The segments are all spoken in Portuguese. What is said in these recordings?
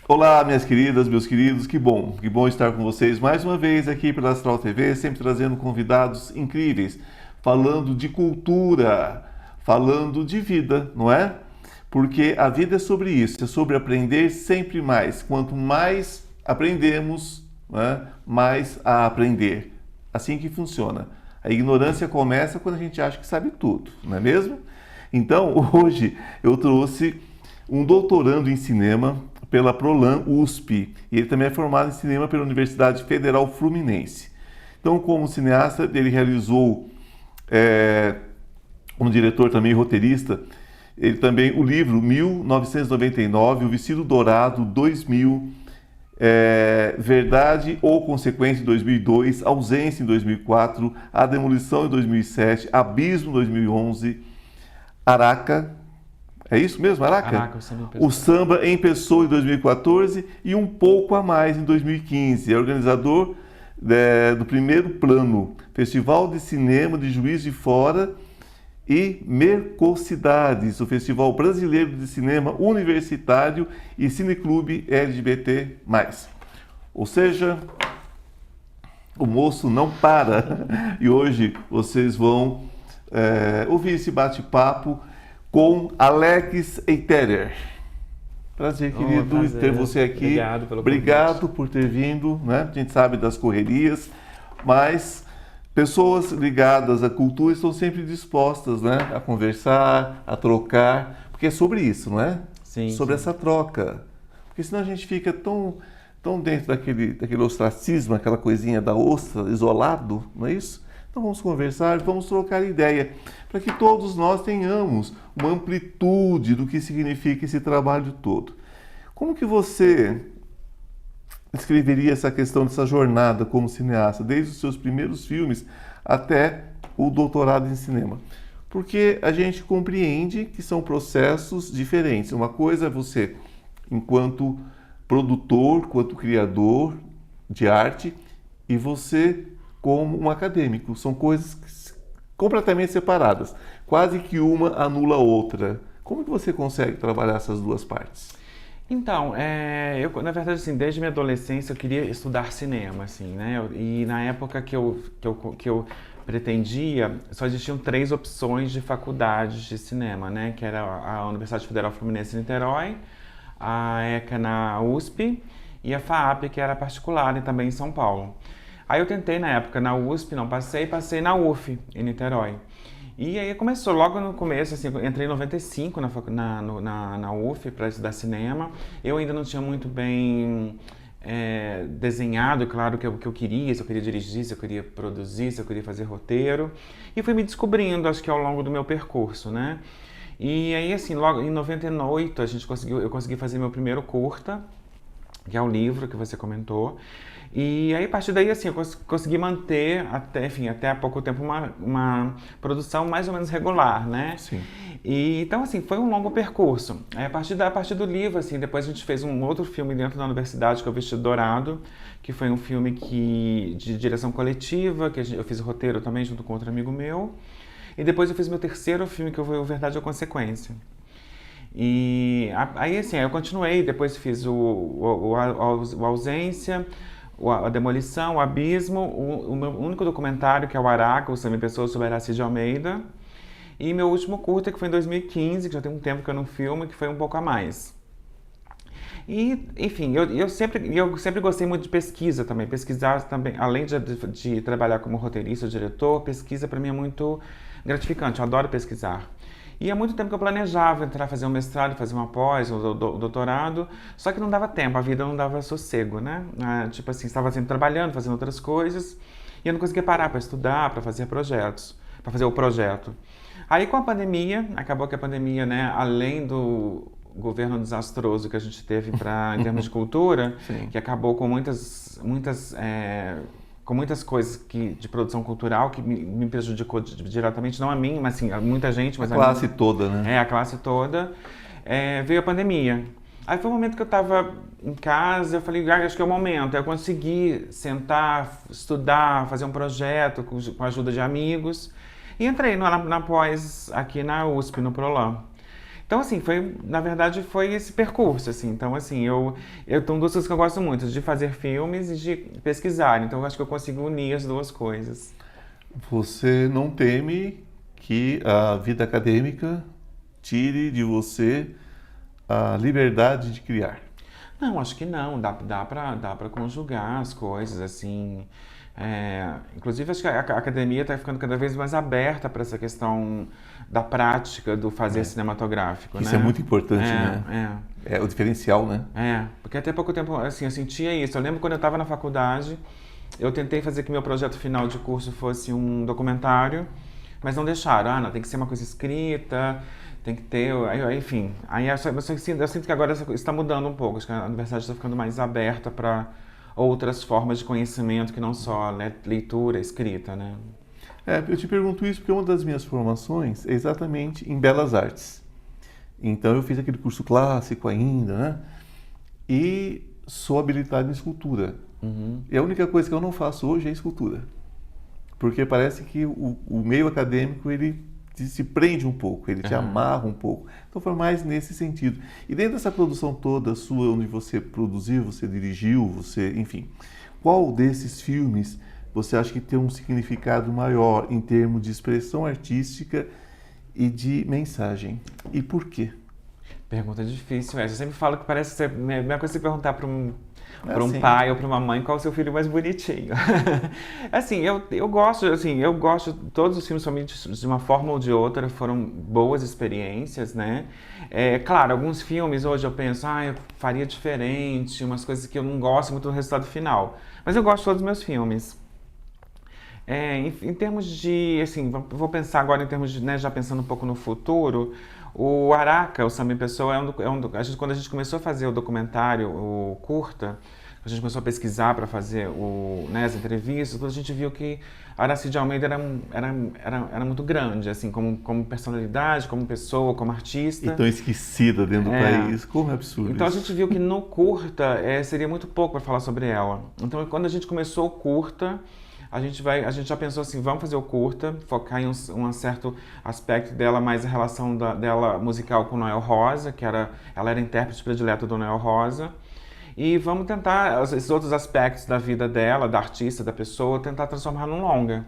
Olá, minhas queridas, meus queridos, que bom estar com vocês mais uma vez aqui pela Astral TV, sempre trazendo convidados incríveis, falando de cultura, falando de vida, não é? Porque a vida é sobre isso, é sobre aprender sempre mais. Quanto mais aprendemos, não é? Mais a aprender. Assim que funciona. A ignorância começa quando a gente acha que sabe tudo, não é mesmo? Então, hoje eu trouxe um doutorando em cinema pela Prolan USP, e ele também é formado em cinema pela Universidade Federal Fluminense. Então, como cineasta, ele realizou, como diretor também roteirista, ele também o livro 1999, O Vestido Dourado 2000, Verdade ou Consequência em 2002, Ausência em 2004, A Demolição em 2007, Abismo em 2011, Araca. É isso mesmo, Araca? Caraca, O Samba em Pessoa em 2014 e Um Pouco a Mais em 2015. É organizador do Primeiro Plano, Festival de Cinema de Juiz de Fora e Mercocidades, o Festival Brasileiro de Cinema Universitário e Cineclube LGBT+. Ou seja, o moço não para. E hoje vocês vão ouvir esse bate-papo com Alex Eiterer. Prazer, querido, prazer. ter você aqui. Obrigado pelo Obrigado convite. por ter vindo, né? A gente sabe das correrias, mas pessoas ligadas à cultura estão sempre dispostas, né? A conversar, a trocar, porque é sobre isso, não é? Sim, Sobre sim. essa troca. Porque senão a gente fica tão dentro daquele ostracismo, aquela coisinha da ostra, isolado, não é isso? Então vamos conversar, vamos trocar ideia, para que todos nós tenhamos uma amplitude do que significa esse trabalho todo. Como que você descreveria essa questão dessa jornada como cineasta, desde os seus primeiros filmes até o doutorado em cinema? Porque a gente compreende que são processos diferentes. Uma coisa é você, enquanto produtor, enquanto criador de arte, e você como um acadêmico. São coisas completamente separadas. Quase que uma anula a outra. Como que você consegue trabalhar essas duas partes? Então, eu, na verdade, assim, desde minha adolescência eu queria estudar cinema, assim, né? E na época que eu pretendia, só existiam 3 opções de faculdades de cinema, né? Que era a Universidade Federal Fluminense em Niterói, a ECA na USP e a FAAP, que era particular e também em São Paulo. Aí eu tentei na época na USP, não passei, passei na UF, em Niterói. E aí começou, logo no começo, assim, eu entrei em 95 na UF para estudar cinema. Eu ainda não tinha muito bem desenhado, claro, o que eu queria, se eu queria dirigir, se eu queria produzir, se eu queria fazer roteiro. E fui me descobrindo, acho que ao longo do meu percurso, né? E aí, assim, logo em 98 eu consegui fazer meu primeiro curta, que é o livro que você comentou. E aí, a partir daí, assim, eu consegui manter até há pouco tempo uma produção mais ou menos regular, né? Sim. E, então, assim, foi um longo percurso. Aí, a partir do livro, assim, depois a gente fez um outro filme dentro da universidade, que é o Vestido Dourado, que foi um filme de direção coletiva, eu fiz o roteiro também junto com outro amigo meu. E depois eu fiz meu terceiro filme, que foi o Verdade ou Consequência. E aí, assim, eu continuei, depois fiz o Ausência, a Demolição, o Abismo, o meu único documentário, que é o Araca, o Samba em Pessoa, sobre Aracide Almeida, e meu último curta, que foi em 2015, que já tem um tempo que eu não filmo, que foi Um Pouco a Mais. E, enfim, eu sempre gostei muito de pesquisa também. Pesquisar também, além de trabalhar como roteirista, diretor, pesquisa para mim é muito gratificante, eu adoro pesquisar. E há muito tempo que eu planejava entrar, fazer um mestrado, fazer uma pós, um doutorado, só que não dava tempo, a vida não dava sossego, né? Tipo assim, estava sempre trabalhando, fazendo outras coisas, e eu não conseguia parar para estudar, para fazer projetos, para fazer o projeto. Aí com a pandemia, acabou que a pandemia, né, além do governo desastroso que a gente teve em termos de cultura, Sim. que acabou com com muitas coisas de produção cultural que me prejudicou diretamente, não a mim, mas assim, a muita gente. Mas A classe toda, né? a classe toda. Veio a pandemia. Aí foi o momento que eu estava em casa, eu falei, acho que é o momento. Aí eu consegui sentar, estudar, fazer um projeto com a ajuda de amigos. E entrei na pós aqui na USP, no Prolan. Então, assim, na verdade, foi esse percurso, assim. Então, assim, eu tenho duas coisas que eu gosto muito, de fazer filmes e de pesquisar. Então, eu acho que eu consigo unir as duas coisas. Você não teme que a vida acadêmica tire de você a liberdade de criar? Não, acho que não. Dá pra conjugar as coisas, assim. Inclusive, acho que a academia está ficando cada vez mais aberta para essa questão da prática do fazer cinematográfico, Isso né? é muito importante, né? É o diferencial, né? Porque até pouco tempo, assim, eu sentia isso. Eu lembro quando eu estava na faculdade, eu tentei fazer que meu projeto final de curso fosse um documentário, mas não deixaram. Não, tem que ser uma coisa escrita, tem que ter, enfim. Aí eu sinto que agora isso está mudando um pouco. Acho que a universidade está ficando mais aberta para outras formas de conhecimento que não só leitura, escrita, né? Eu te pergunto isso porque uma das minhas formações é exatamente em Belas Artes. Então eu fiz aquele curso clássico ainda, né? E sou habilitado em escultura. E a única coisa que eu não faço hoje é escultura. Porque parece que o meio acadêmico, ele se prende um pouco, ele te amarra um pouco. Então foi mais nesse sentido. E dentro dessa produção toda sua, onde você produziu, você dirigiu, enfim, qual desses filmes você acha que tem um significado maior em termos de expressão artística e de mensagem? E por quê? Pergunta difícil essa. Eu sempre falo que parece ser a mesma coisa que perguntar para um Sim. pai ou para uma mãe qual é o seu filho mais bonitinho. Assim, eu gosto, todos os filmes de uma forma ou de outra foram boas experiências, né? Claro, alguns filmes hoje eu penso, eu faria diferente, umas coisas que eu não gosto muito do resultado final. Mas eu gosto de todos os meus filmes. Em termos de, assim, vou pensar agora em termos de, né, já pensando um pouco no futuro, o Araca, o Sami Pessoa, quando a gente começou a fazer o documentário, o curta, a gente começou a pesquisar para fazer as entrevistas, a gente viu que Aracide Almeida era muito grande, assim, como personalidade, como pessoa, como artista. E tão esquecida dentro do país, como é absurdo Então isso. a gente viu que no curta seria muito pouco para falar sobre ela. Então quando a gente começou o curta, a gente já pensou assim, vamos fazer o curta, focar em um certo aspecto dela, mais a relação dela musical com o Noel Rosa, ela era intérprete predileta do Noel Rosa. E vamos tentar esses outros aspectos da vida dela, da artista, da pessoa, tentar transformar num longa.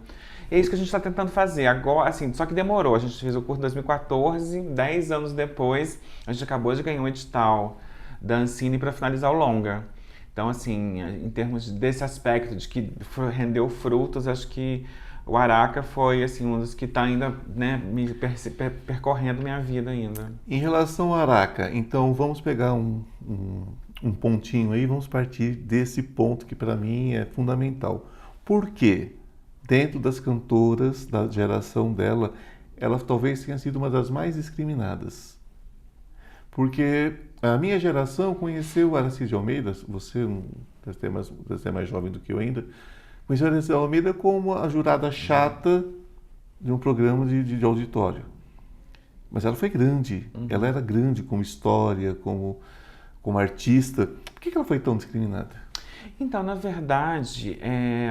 E é isso que a gente está tentando fazer agora, assim, só que demorou. A gente fez o curso em 2014, 10 anos depois, a gente acabou de ganhar um edital da Ancine para finalizar o longa. Então, assim, em termos desse aspecto de que rendeu frutos, acho que o Araca foi, assim, um dos que está ainda, né, percorrendo minha vida ainda. Em relação ao Araca, então vamos pegar um pontinho aí, vamos partir desse ponto que para mim é fundamental. Por quê? Dentro das cantoras da geração dela, ela talvez tenha sido uma das mais discriminadas. Porque a minha geração conheceu Aracide Almeida, você deve ser mais jovem do que eu ainda, conheceu Aracide Almeida como a jurada chata de um programa de auditório. Mas ela foi grande, ela era grande como história, como artista. Por que ela foi tão discriminada? Então, na verdade,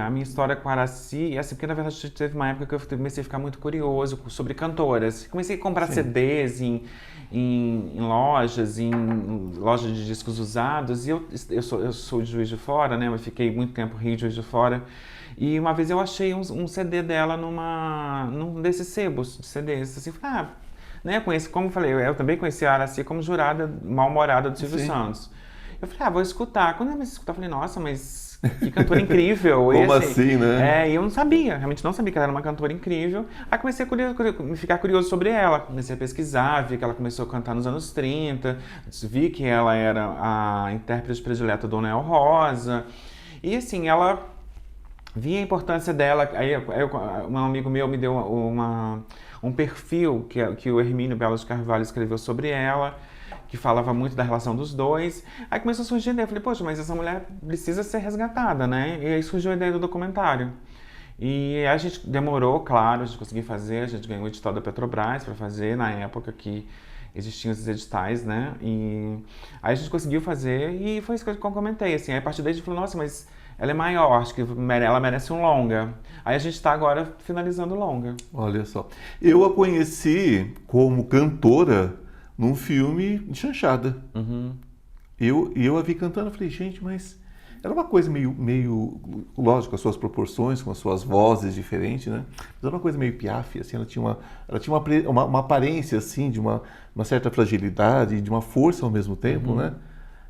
a minha história com a Araci, assim, porque na verdade teve uma época que eu comecei a ficar muito curioso sobre cantoras. Comecei a comprar CDs em lojas de discos usados, e eu sou de Juiz de Fora, né? Eu fiquei muito tempo no Rio de Juiz de Fora. E uma vez eu achei um CD dela num desses sebos de CDs. Assim, né? Como eu falei, eu também conheci a Araci como jurada mal-humorada do Silvio Santos. Eu falei, vou escutar. Quando eu comecei a escutar, eu falei, nossa, mas que cantora incrível. Como assim, né? E eu não sabia, realmente não sabia que ela era uma cantora incrível. Aí comecei a ficar curioso sobre ela. Comecei a pesquisar, vi que ela começou a cantar nos anos 30, vi que ela era a intérprete predileta do Noel Rosa. E assim, ela via a importância dela. Aí um amigo meu me deu um perfil que o Hermínio Belo de Carvalho escreveu sobre ela, que falava muito da relação dos dois. Aí começou a surgir a ideia, eu falei, poxa, mas essa mulher precisa ser resgatada, né? E aí surgiu a ideia do documentário. E a gente demorou, claro, a gente conseguiu fazer, a gente ganhou o edital da Petrobras para fazer, na época que existiam esses editais, né? E aí a gente conseguiu fazer e foi isso que eu comentei, assim. Aí a partir daí a gente falou, nossa, mas ela é maior, acho que ela merece um longa. Aí a gente está agora finalizando o longa. Olha só, eu a conheci como cantora num filme de chanchada. Uhum. Eu a vi cantando, eu falei, gente, mas era uma coisa meio, lógico, as suas proporções, com as suas vozes diferentes, né? Mas era uma coisa meio Piaf, assim, ela tinha uma aparência, assim, de uma certa fragilidade, de uma força ao mesmo tempo, né?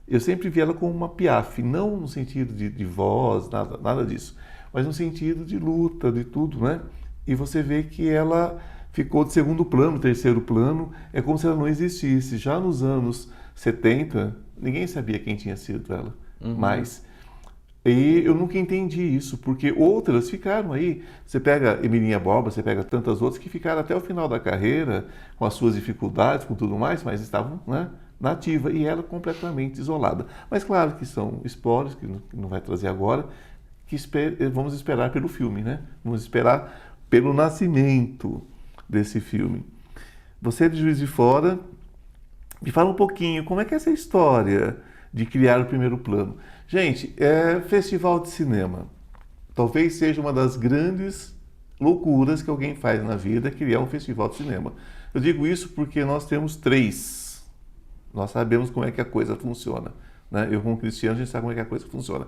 Eu sempre vi ela como uma Piaf, não no sentido de voz, nada disso, mas no sentido de luta, de tudo, né? E você vê que ela ficou de segundo plano, terceiro plano, é como se ela não existisse. Já nos anos 70, ninguém sabia quem tinha sido ela, mais. E eu nunca entendi isso, porque outras ficaram aí. Você pega Emilinha Borba, você pega tantas outras que ficaram até o final da carreira, com as suas dificuldades, com tudo mais, mas estavam, né, na ativa, e ela completamente isolada. Mas claro que são spoilers, que não vai trazer agora, que vamos esperar pelo filme, né? Vamos esperar pelo nascimento desse filme. Você é de Juiz de Fora, me fala um pouquinho, como é que é essa história de criar o primeiro plano? Gente, é festival de cinema. Talvez seja uma das grandes loucuras que alguém faz na vida, criar um festival de cinema. Eu digo isso porque nós temos 3. Nós sabemos como é que a coisa funciona, né? Eu, como Cristiano, a gente sabe como é que a coisa funciona.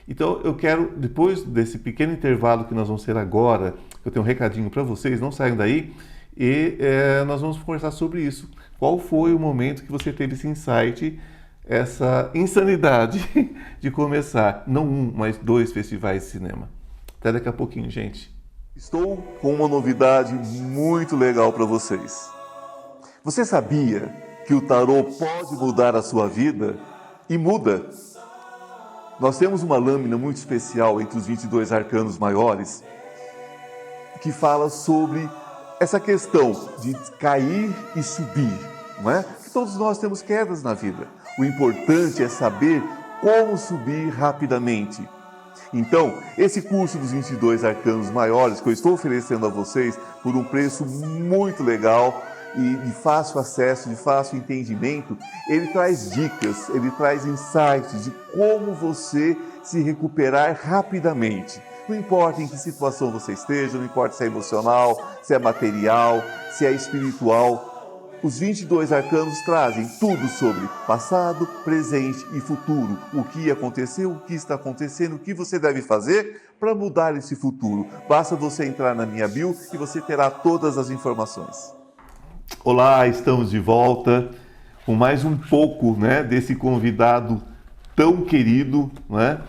Então, eu quero, depois desse pequeno intervalo que nós vamos ter agora, eu tenho um recadinho para vocês, não saiam daí, e nós vamos conversar sobre isso. Qual foi o momento que você teve esse insight, essa insanidade de começar, não um, mas 2 festivais de cinema? Até daqui a pouquinho, gente. Estou com uma novidade muito legal para vocês. Você sabia que o tarô pode mudar a sua vida? E muda! Nós temos uma lâmina muito especial entre os 22 arcanos maiores que fala sobre essa questão de cair e subir, não é? Que todos nós temos quedas na vida. O importante é saber como subir rapidamente. Então, esse curso dos 22 arcanos maiores que eu estou oferecendo a vocês por um preço muito legal e de fácil acesso, de fácil entendimento, ele traz dicas, ele traz insights de como você se recuperar rapidamente. Não importa em que situação você esteja, não importa se é emocional, se é material, se é espiritual. Os 22 arcanos trazem tudo sobre passado, presente e futuro. O que aconteceu, o que está acontecendo, o que você deve fazer para mudar esse futuro. Basta você entrar na minha bio e você terá todas as informações. Olá, estamos de volta com mais um pouco, né, desse convidado tão querido, né?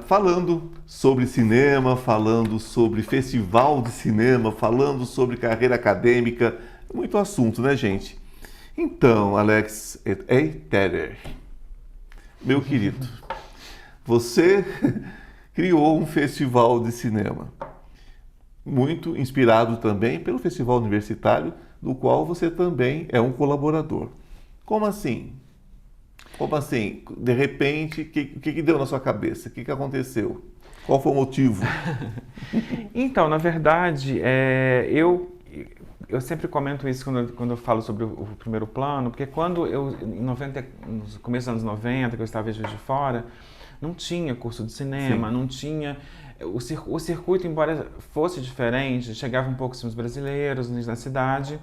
Falando sobre cinema, falando sobre festival de cinema, falando sobre carreira acadêmica, muito assunto, né, gente? Então, Alex Eiterer, meu querido, você criou um festival de cinema, muito inspirado também pelo festival universitário, do qual você também é um colaborador. Como assim? Como assim? De repente, o que deu na sua cabeça? O que aconteceu? Qual foi o motivo? Então, na verdade, eu sempre comento isso quando eu falo sobre o primeiro plano, porque quando no começo dos anos 90, que eu estava em Juiz de Fora, não tinha curso de cinema, Sim. não tinha... O circuito, embora fosse diferente, chegavam poucos filmes brasileiros na cidade.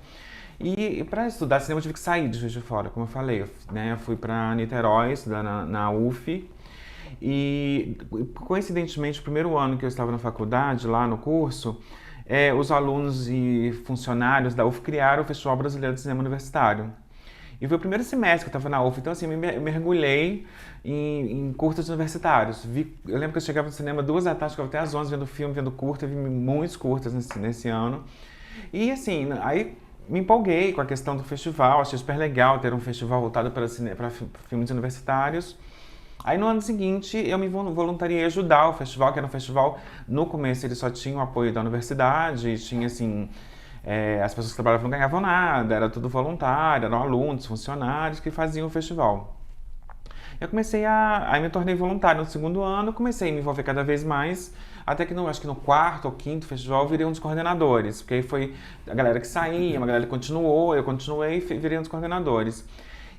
E para estudar cinema eu tive que sair de Juiz de Fora, como eu falei, né? Eu fui para Niterói, estudar na UF. E coincidentemente, o primeiro ano que eu estava na faculdade, lá no curso, os alunos e funcionários da UF criaram o Festival Brasileiro de Cinema Universitário. E foi o primeiro semestre que eu estava na UF, então assim, eu mergulhei em curtas universitários. Eu lembro que eu chegava no cinema 2 da tarde, ficava até às 11 vendo filme, vendo curta, vi muitos curtas nesse ano. E assim, aí me empolguei com a questão do festival, achei super legal ter um festival voltado para filmes universitários. Aí no ano seguinte eu me voluntariei a ajudar o festival, que era um festival, no começo ele só tinha o apoio da universidade, tinha assim... as pessoas que trabalhavam não ganhavam nada, era tudo voluntário, eram alunos, funcionários que faziam o festival. Eu comecei aí me tornei voluntário no segundo ano, comecei a me envolver cada vez mais, até que acho que no 4º ou 5º festival eu virei um dos coordenadores, porque aí foi a galera que saía, uma galera que continuou, eu continuei e virei um dos coordenadores.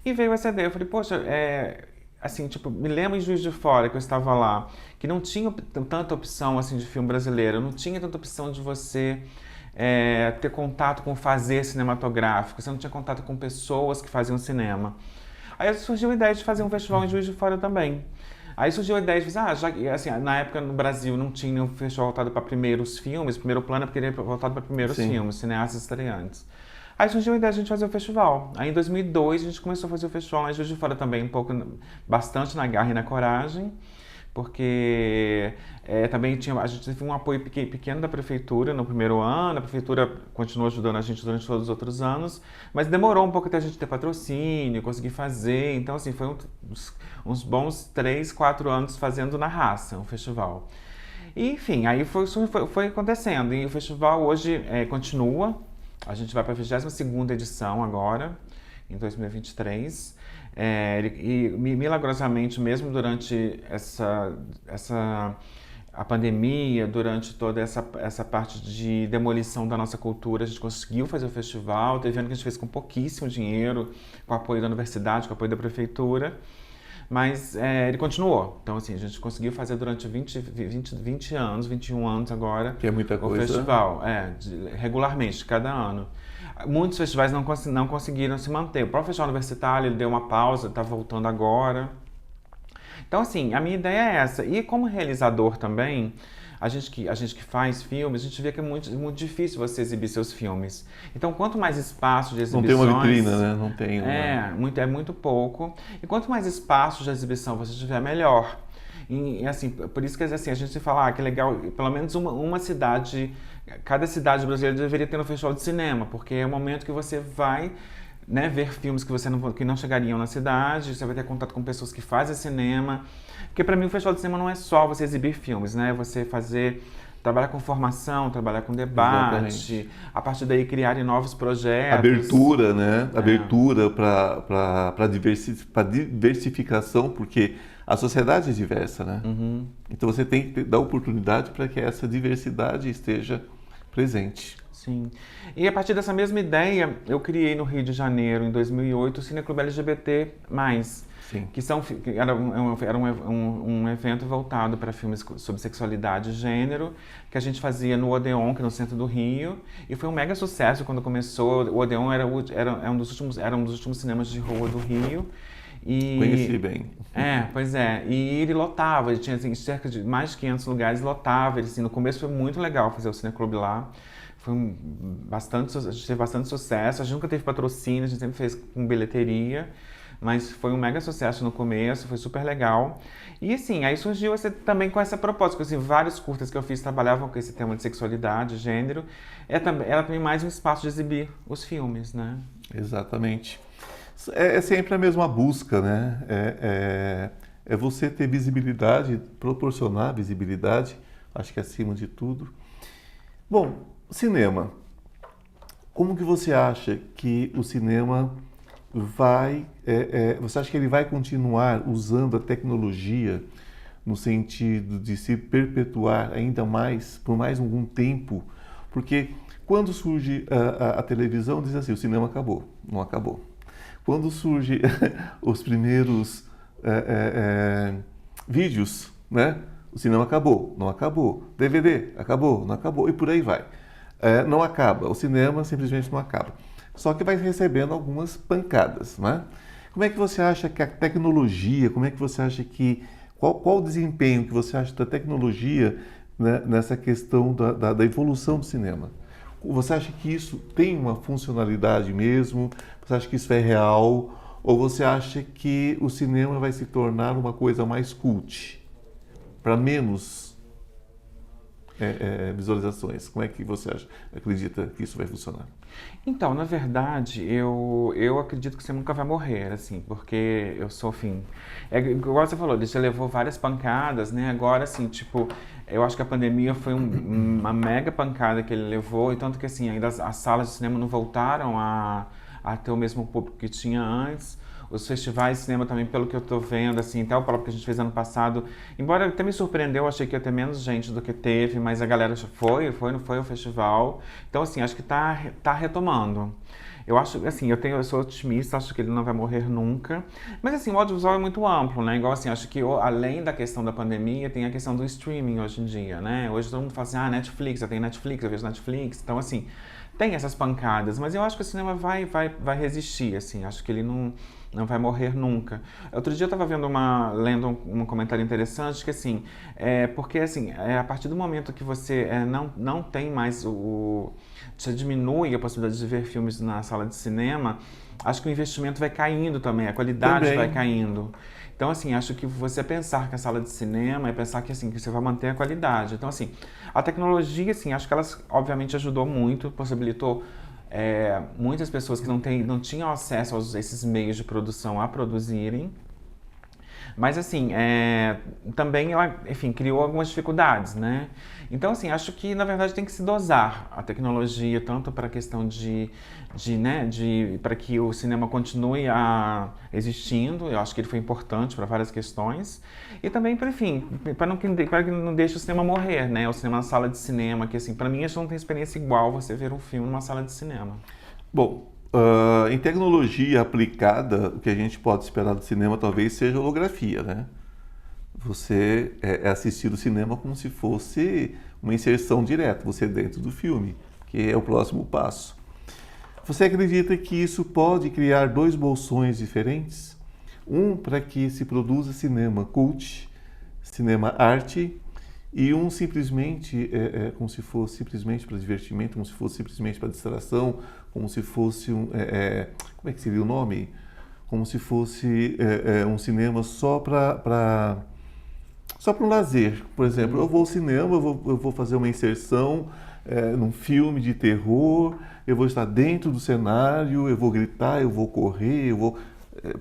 E veio essa ideia, eu falei, poxa, assim, tipo, me lembro em Juiz de Fora que eu estava lá, que não tinha tanta opção assim de filme brasileiro, não tinha tanta opção de você ter contato com o fazer cinematográfico, você não tinha contato com pessoas que faziam cinema. Aí surgiu a ideia de fazer um festival em Juiz de Fora também. Aí surgiu a ideia de assim, na época no Brasil não tinha nenhum festival voltado para primeiros filmes, primeiro plano é porque ele é voltado para primeiros filmes, cineastas estreantes. Aí surgiu a ideia de a gente fazer o festival. Aí em 2002 a gente começou a fazer o festival lá em Juiz de Fora também, bastante na garra e na coragem, porque também a gente teve um apoio pequeno da prefeitura no primeiro ano, a prefeitura continuou ajudando a gente durante todos os outros anos, mas demorou um pouco até a gente ter patrocínio, conseguir fazer, então assim, foi uns bons 3, 4 anos fazendo na raça o festival. E, enfim, aí foi acontecendo, e o festival hoje continua, a gente vai para a 22ª edição agora, em 2023, e milagrosamente, mesmo durante a pandemia, durante toda essa parte de demolição da nossa cultura, a gente conseguiu fazer o festival. Teve ano que a gente fez com pouquíssimo dinheiro, com o apoio da universidade, com o apoio da prefeitura, mas ele continuou. Então, assim, a gente conseguiu fazer durante 20 anos, 21 anos agora, que é muita coisa, o festival, regularmente, cada ano. Muitos festivais não conseguiram se manter. O próprio Festival Universitário ele deu uma pausa, está voltando agora. Então, assim, a minha ideia é essa. E como realizador também, a gente que faz filmes, a gente vê que é muito difícil você exibir seus filmes. Então, quanto mais espaço de exibições... Não tem uma vitrina, né? Não tem uma... É muito pouco. E quanto mais espaço de exibição você tiver, melhor. E assim, por isso que assim, a gente se fala que é legal, pelo menos uma cidade, cada cidade brasileira deveria ter um festival de cinema, porque é o momento que você vai, né, ver filmes que não chegariam na cidade, você vai ter contato com pessoas que fazem cinema. Porque para mim o festival de cinema não é só você exibir filmes, né? Você trabalhar com formação, trabalhar com debate, exatamente, a partir daí criarem novos projetos. Abertura, né? Abertura para diversificação, porque a sociedade é diversa, né? Uhum. Então você tem que dar oportunidade para que essa diversidade esteja presente. Sim. E a partir dessa mesma ideia, eu criei no Rio de Janeiro, em 2008, o Cineclube LGBT+. Sim. Que era um evento voltado para filmes sobre sexualidade e gênero, que a gente fazia no Odeon, que é no centro do Rio, e foi um mega sucesso quando começou. O Odeon era um dos últimos cinemas de rua do Rio. Conheci bem. Pois é. E ele lotava, ele tinha assim, cerca de mais de 500 lugares, lotava. Ele, assim, no começo foi muito legal fazer o Cineclube lá. A gente teve bastante sucesso. A gente nunca teve patrocínio, a gente sempre fez com bilheteria. Mas foi um mega sucesso no começo, foi super legal. E assim, aí surgiu também com essa proposta, assim, vários curtas que eu fiz trabalhavam com esse tema de sexualidade, gênero. Era também mais um espaço de exibir os filmes, né? Exatamente. É sempre a mesma busca, né? É você ter visibilidade, proporcionar visibilidade, acho que acima de tudo. Bom, cinema. Como que você acha que o cinema você acha que ele vai continuar usando a tecnologia no sentido de se perpetuar ainda mais, por mais algum tempo? Porque quando surge a televisão, diz assim, o cinema acabou. Não acabou. Quando surge os primeiros vídeos, né? O cinema acabou. Não acabou. DVD, acabou. Não acabou. E por aí vai. Não acaba. O cinema simplesmente não acaba. Só que vai recebendo algumas pancadas, né? Como é que você acha que a tecnologia, como é que você acha que... Qual o desempenho que você acha da tecnologia, né, nessa questão da evolução do cinema? Você acha que isso tem uma funcionalidade mesmo? Você acha que isso é real? Ou você acha que o cinema vai se tornar uma coisa mais cult? Para menos visualizações. Como é que você acredita que isso vai funcionar? Então, na verdade, eu acredito que você nunca vai morrer, assim, porque eu sou, enfim... igual você falou, ele já levou várias pancadas, né? Agora, assim, tipo, eu acho que a pandemia foi uma mega pancada que ele levou, e tanto que, assim, ainda as salas de cinema não voltaram a ter o mesmo público que tinha antes. Os festivais de cinema também, pelo que eu tô vendo, assim, até o próprio que a gente fez ano passado, embora até me surpreendeu, achei que ia ter menos gente do que teve, mas a galera não foi ao festival. Então, assim, acho que tá retomando. Eu acho, assim, eu sou otimista, acho que ele não vai morrer nunca. Mas, assim, o audiovisual é muito amplo, né? Igual, assim, acho que além da questão da pandemia, tem a questão do streaming hoje em dia, né? Hoje todo mundo fala assim, Netflix, eu tenho Netflix, eu vejo Netflix. Então, assim, tem essas pancadas. Mas eu acho que o cinema vai resistir, assim. Acho que ele não vai morrer nunca. Outro dia eu estava lendo um comentário interessante que assim, porque assim, a partir do momento que você não tem mais você diminui a possibilidade de ver filmes na sala de cinema, acho que o investimento vai caindo também, a qualidade Também. vai caindo. Então, assim, acho que você pensar que a sala de cinema é pensar que, assim, que você vai manter a qualidade. Então, assim, a tecnologia, assim, acho que ela, obviamente, ajudou muito, possibilitou muitas pessoas que não tinham acesso a esses meios de produção a produzirem. Mas, assim, também ela, enfim, criou algumas dificuldades, né? Então, assim, acho que, na verdade, tem que se dosar a tecnologia, tanto para a questão para que o cinema continue existindo, eu acho que ele foi importante para várias questões, e também, enfim, para que não deixe o cinema morrer, né? O cinema na sala de cinema, que, assim, para mim, acho que não tem experiência igual você ver um filme numa sala de cinema. Bom, em tecnologia aplicada, o que a gente pode esperar do cinema talvez seja holografia, né? Você assistir o cinema como se fosse uma inserção direta, você dentro do filme, que é o próximo passo. Você acredita que isso pode criar dois bolsões diferentes? Um para que se produza cinema cult, cinema arte, e um simplesmente como se fosse simplesmente para divertimento, como se fosse simplesmente para distração, como se fosse como é que seria o nome? Como se fosse um cinema só para um lazer. Por exemplo, eu vou ao cinema, eu vou fazer uma inserção num filme de terror, eu vou estar dentro do cenário, eu vou gritar, eu vou correr,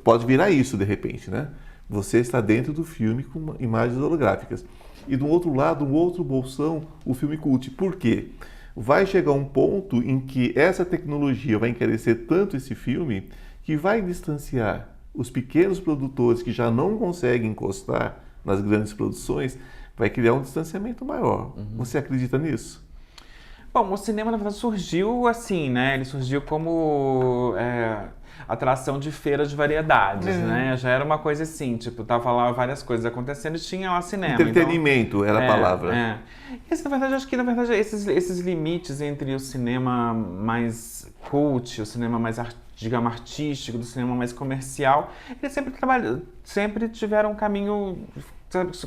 pode virar isso de repente, né? Você está dentro do filme com imagens holográficas. E do outro lado, um outro bolsão, o filme cult. Por quê? Vai chegar um ponto em que essa tecnologia vai encarecer tanto esse filme que vai distanciar os pequenos produtores que já não conseguem encostar nas grandes produções, vai criar um distanciamento maior. Você acredita nisso? Bom, o cinema, na verdade, surgiu assim, né? Ele surgiu como atração de feira de variedades, né? Já era uma coisa assim, tipo, tava lá várias coisas acontecendo e tinha lá cinema. Entretenimento era a palavra. Isso, na verdade, acho que, na verdade, esses limites entre o cinema mais cult, o cinema mais digamos, artístico, do cinema mais comercial, eles sempre tiveram um caminho,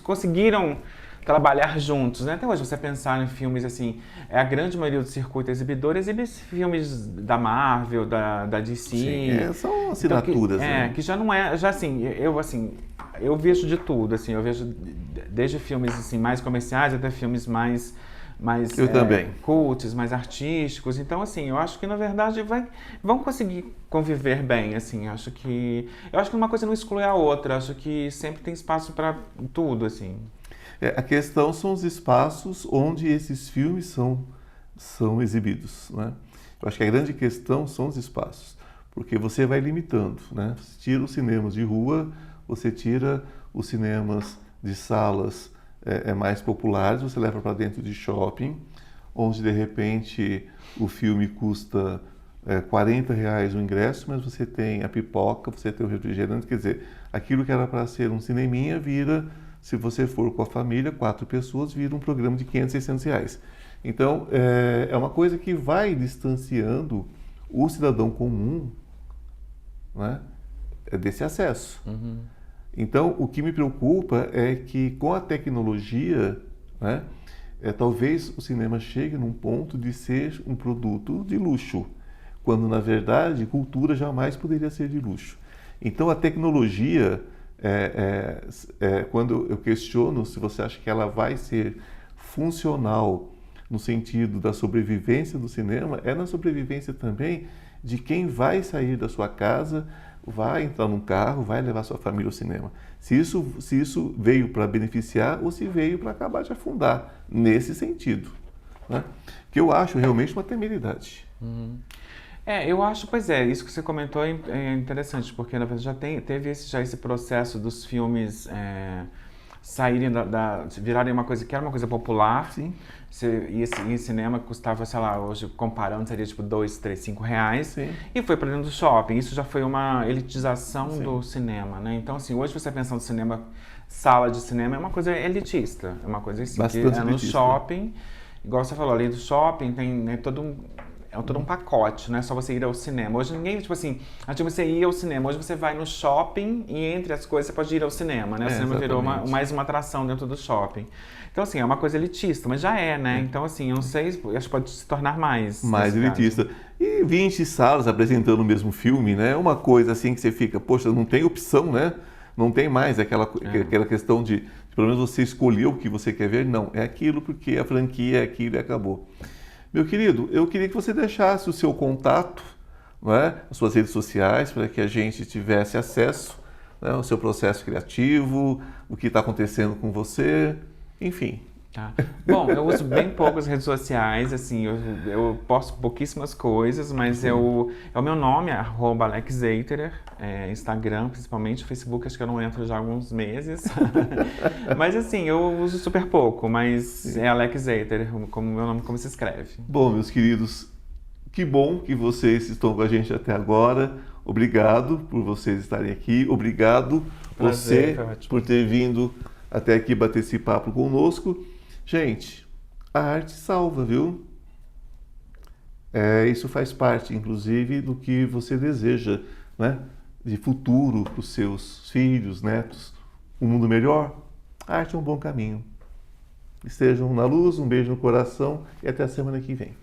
conseguiram trabalhar juntos, né? Até hoje, você pensar em filmes assim, a grande maioria do circuito exibidor exibe filmes da Marvel, da DC. Sim, são assinaturas. Então, né? que já não é, já assim, eu vejo de tudo, assim, eu vejo desde filmes assim, mais comerciais até filmes mais eu também. cults, mais artísticos. Então, assim, eu acho que, na verdade, vão conseguir conviver bem, assim. Eu acho que uma coisa não exclui a outra. Eu acho que sempre tem espaço para tudo, assim. A questão são os espaços onde esses filmes são exibidos, né? Eu acho que a grande questão são os espaços, porque você vai limitando, né? Você tira os cinemas de rua, você tira os cinemas de salas mais populares, você leva para dentro de shopping, onde de repente o filme custa R$ 40 o ingresso, mas você tem a pipoca, você tem o refrigerante, quer dizer, aquilo que era para ser um cineminha vira, se você for com a família, 4 pessoas, vira um programa de R$ 500, R$ 600. Então, é uma coisa que vai distanciando o cidadão comum, né, desse acesso. Então, o que me preocupa é que com a tecnologia, né, talvez o cinema chegue num ponto de ser um produto de luxo, quando na verdade cultura jamais poderia ser de luxo. Então, a tecnologia, quando eu questiono se você acha que ela vai ser funcional no sentido da sobrevivência do cinema, é na sobrevivência também de quem vai sair da sua casa, vai entrar num carro, vai levar sua família ao cinema. Se isso veio para beneficiar ou se veio para acabar de afundar, nesse sentido, né? Que eu acho realmente uma temeridade. Eu acho, isso que você comentou é interessante, porque na verdade teve esse processo dos filmes saírem virarem uma coisa que era uma coisa popular. Sim. Você ia em cinema, custava, sei lá, hoje comparando, seria tipo 2, 3, 5 reais. Sim. E foi para dentro do shopping. Isso já foi uma elitização Sim. do cinema, né? Então, assim, hoje você pensa no cinema, sala de cinema, é uma coisa elitista. É uma coisa assim, Bastante que é no elitista. shopping. Igual você falou, além do shopping, tem, né, todo um pacote, não é só você ir ao cinema. Hoje ninguém, tipo assim, antes você ia ao cinema, hoje você vai no shopping e entre as coisas você pode ir ao cinema, né? O cinema virou mais uma atração dentro do shopping. Então, assim, é uma coisa elitista, mas já é, né? Então, assim, eu não sei, acho que pode se tornar mais. Mais elitista. E 20 salas apresentando o mesmo filme, né? Uma coisa assim que você fica, poxa, não tem opção, né? Não tem mais aquela questão de pelo menos você escolheu o que você quer ver. Não, é aquilo porque a franquia é aquilo e acabou. Meu querido, eu queria que você deixasse o seu contato, não é? As suas redes sociais, para que a gente tivesse acesso, né, ao seu processo criativo, o que está acontecendo com você, enfim. Tá. Bom, eu uso bem poucas redes sociais, assim, eu posto pouquíssimas coisas, mas é o meu nome, @AlexEiterer, Instagram principalmente, Facebook acho que eu não entro já há alguns meses, mas assim, eu uso super pouco, mas é Alex Eiterer, como meu nome, como se escreve. Bom, meus queridos, que bom que vocês estão com a gente até agora, obrigado por vocês estarem aqui, obrigado Prazer, você por ter vindo até aqui bater esse papo conosco. Gente, a arte salva, viu? Isso faz parte, inclusive, do que você deseja, né? De futuro para os seus filhos, netos, um mundo melhor. A arte é um bom caminho. Estejam na luz, um beijo no coração e até a semana que vem.